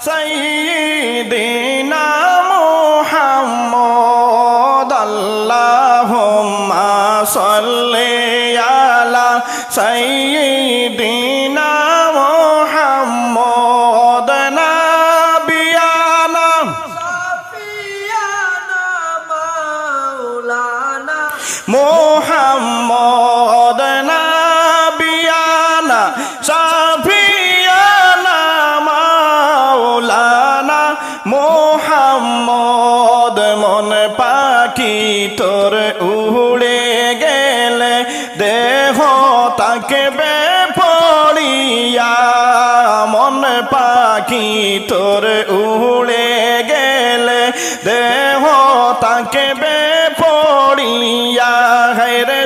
সাইয়্যিদিনা মুহাম্মদ আল্লাহুম্মা সাল্লি আলা সাইয়্যিদিনা মুহাম্মদ নাবিয়ানা সাফিয়ানা মাওলানা মুহাম্মদ নাবিয়ানা সাফিয়ানা মাওলানা মুহাম্মদ মন পাখি তোর উড়ে গেলে দেহ তাকবে পড়িয়া মন পাখি তোর উড়ে গেলে দেহ তাকবে পড়িয়া হে রে